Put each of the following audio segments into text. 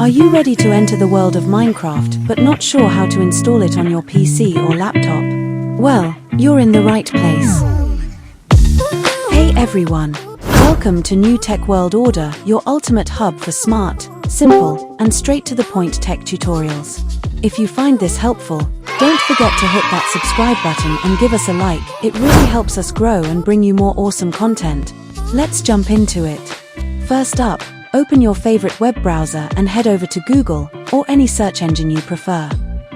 Are you ready to enter the world of Minecraft but not sure how to install it on your PC or laptop? Well, you're in the right place. Hey everyone! Welcome to New Tech World Order, your ultimate hub for smart, simple, and straight-to-the-point tech tutorials. If you find this helpful, don't forget to hit that subscribe button and give us a like. It really helps us grow and bring you more awesome content. Let's jump into it. First up, open your favorite web browser and head over to Google or any search engine you prefer.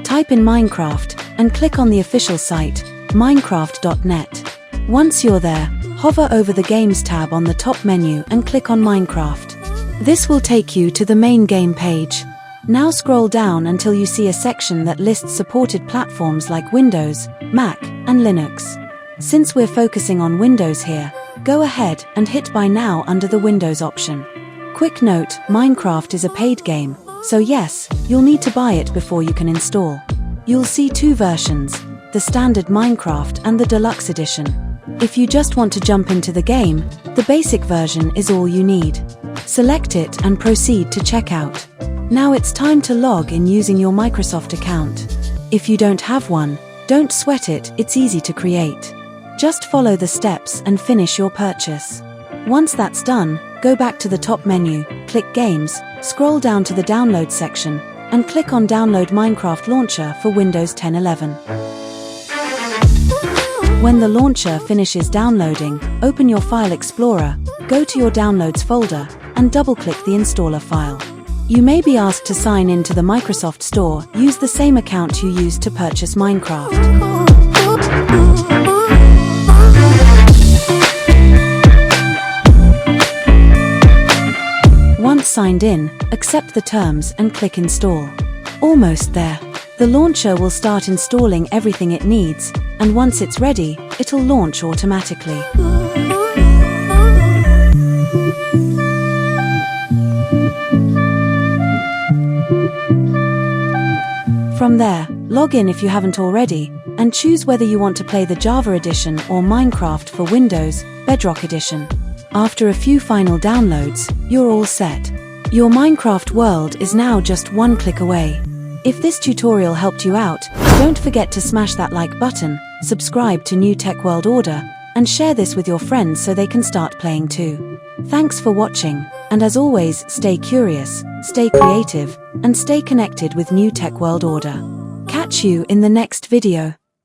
Type in Minecraft and click on the official site, minecraft.net. Once you're there, hover over the Games tab on the top menu and click on Minecraft. This will take you to the main game page. Now scroll down until you see a section that lists supported platforms like Windows, Mac, and Linux. Since we're focusing on Windows here, go ahead and hit Buy Now under the Windows option. Quick note, Minecraft is a paid game, so yes, you'll need to buy it before you can install. You'll see two versions, the standard Minecraft and the deluxe edition. If you just want to jump into the game, the basic version is all you need. Select it and proceed to checkout. Now it's time to log in using your Microsoft account. If you don't have one, don't sweat it, it's easy to create. Just follow the steps and finish your purchase. Once that's done, go back to the top menu, click Games, scroll down to the Download section, and click on Download Minecraft Launcher for Windows 10 11. When the launcher finishes downloading, open your File Explorer, go to your Downloads folder, and double-click the installer file. You may be asked to sign in to the Microsoft Store. Use the same account you used to purchase Minecraft. Once signed in, accept the terms and click Install. Almost there. The launcher will start installing everything it needs, and once it's ready, it'll launch automatically. From there, log in if you haven't already, and choose whether you want to play the Java edition or Minecraft for Windows, Bedrock edition. After a few final downloads, you're all set. Your Minecraft world is now just one click away. If this tutorial helped you out, don't forget to smash that like button, subscribe to New Tech World Order, and share this with your friends so they can start playing too. Thanks for watching, and as always, stay curious, stay creative, and stay connected with New Tech World Order. Catch you in the next video.